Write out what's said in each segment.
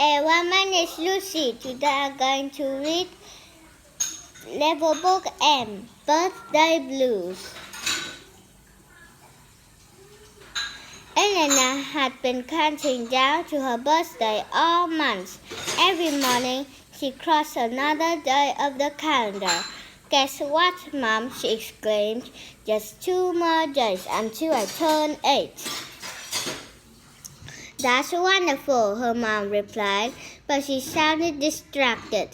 everyone, my name is Lucy. Today I'm going to read level book M, Birthday Blues. Elena had been counting down to her birthday all month. Every morning, she crossed another day of the calendar. Guess what, Mom? She exclaimed. Just 2 more days until I turn 8. That's wonderful, her mom replied, but she sounded distracted.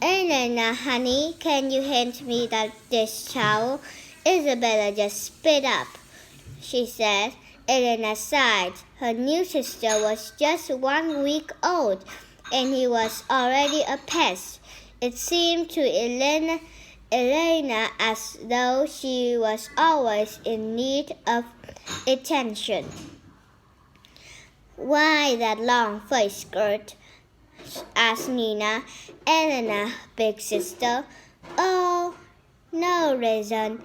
Elena, honey, can you hand me that dish towel? Isabella just spit up, she said. Elena sighed. Her new sister was just 1 week old, and he was already a pest. It seemed to Elena as though she was always in need of attention. Why that long face skirt? Asked Nina, Elena, big sister. Oh, no reason,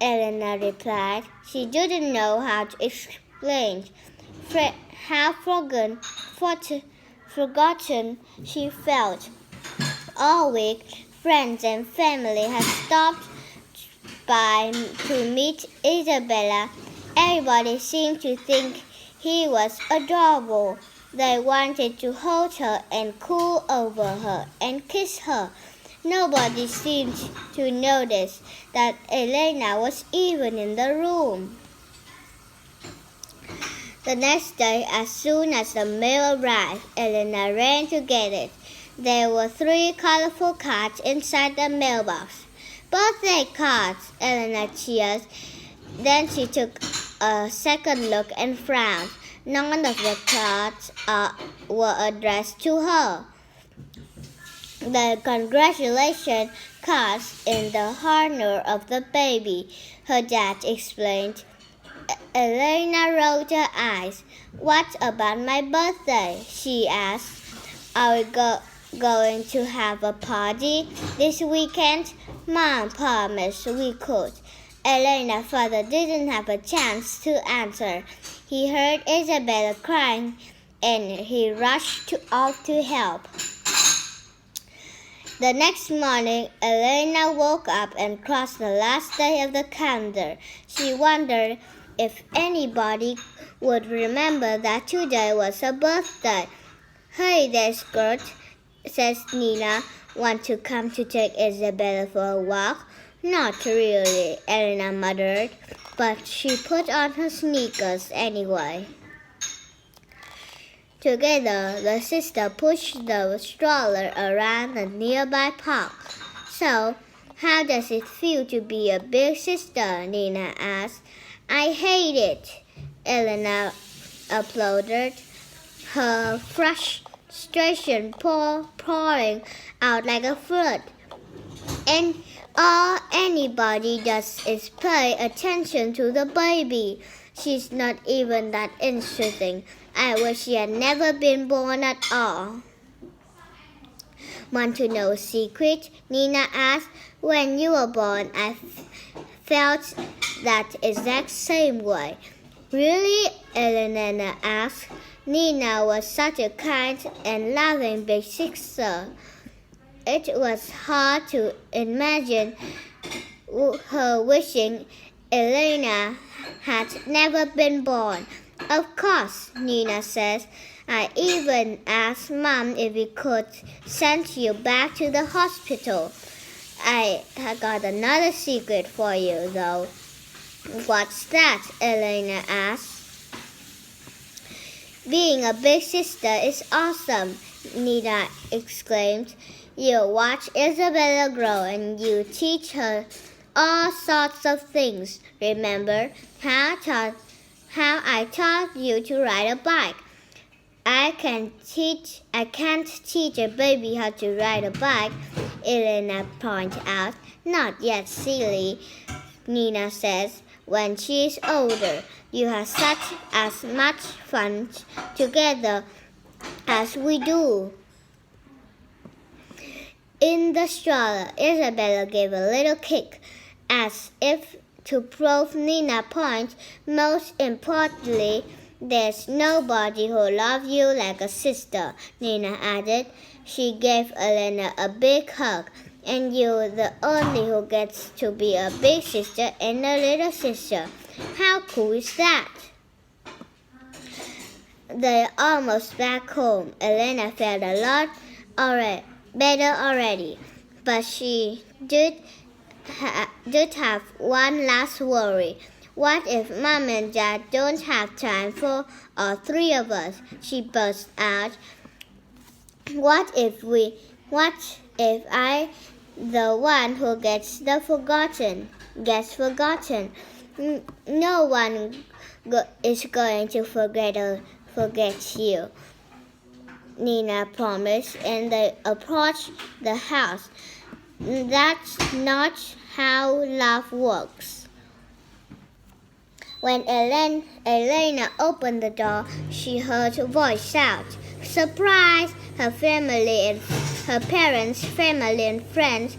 Elena replied. She didn't know how to explain how forgotten she felt. All week, friends and family had stopped by to meet Isabella. Everybody seemed to think he was adorable. They wanted to hold her and coo over her and kiss her. Nobody seemed to notice that Elena was even in the room. The next day, as soon as the mail arrived, Elena ran to get it. There were 3 colorful cards inside the mailbox. Birthday cards, Elena cheered. Then she took a second look and frowned. None of the cards were addressed to her. The congratulations cards in the honor of the baby, her dad explained. Elena rolled her eyes. What about my birthday? She asked. Are we going to have a party this weekend? Mom promised we could. Elena's father didn't have a chance to answer. He heard Isabella crying, and he rushed off to help. The next morning, Elena woke up and crossed the last day of the calendar. She wondered if anybody would remember that today was her birthday. Hey there, skirt, says Nina. Want to come to take Isabella for a walk? Not really, Elena muttered, but she put on her sneakers anyway. Together, the sisters pushed the stroller around a nearby park. So, how does it feel to be a big sister? Nina asked. I hate it, Elena applauded, her frustration pouring out like a flood. And all anybody does is pay attention to the baby. She's not even that interesting. I wish she had never been born at all. Want to know a secret? Nina asked. When you were born, I felt that exact same way. Really? Elena asked. Nina was such a kind and loving big sister. It was hard to imagine her wishing Elena had never been born. Of course, Nina says. I even asked Mom if we could send you back to the hospital. I got another secret for you, though. What's that? Elena asked. Being a big sister is awesome, Nina exclaimed. You watch Isabella grow and you teach her all sorts of things. Remember how I taught you to ride a bike? I can't teach a baby how to ride a bike, Elena pointed out. Not yet, silly, Nina says. When she's older, you have as much fun together as we do. In the stroller, Isabella gave a little kick, as if to prove Nina's point. Most importantly, There's nobody who loves you like a sister, Nina added. She gave Elena a big hug. And you're the only who gets to be a big sister and a little sister. How cool is that? They're almost back home. Elena felt a lot better already. But she did have one last worry. What if Mom and Dad don't have time for all three of us? She burst out. What if I, the one who gets forgotten? No one is going to forget you, Nina promised, and they approached the house. That's not how love works. When Elena opened the door, she heard a voice shout, "Surprise!" Her parents, family, and friends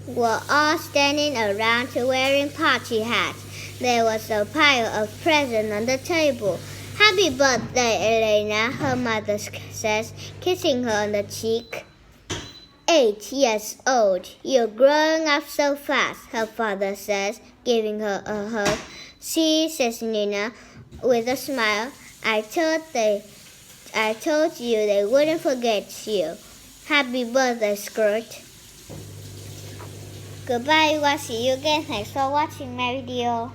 were all standing around wearing party hats. There was a pile of presents on the table. "Happy birthday, Elena," her mother says, kissing her on the cheek. 8 years old. You're growing up so fast, her father says, giving her a hug. "See," says Nina, with a smile. I told you they wouldn't forget you. Happy birthday, Skirt. Goodbye, everyone. See you again. Thanks for watching my video.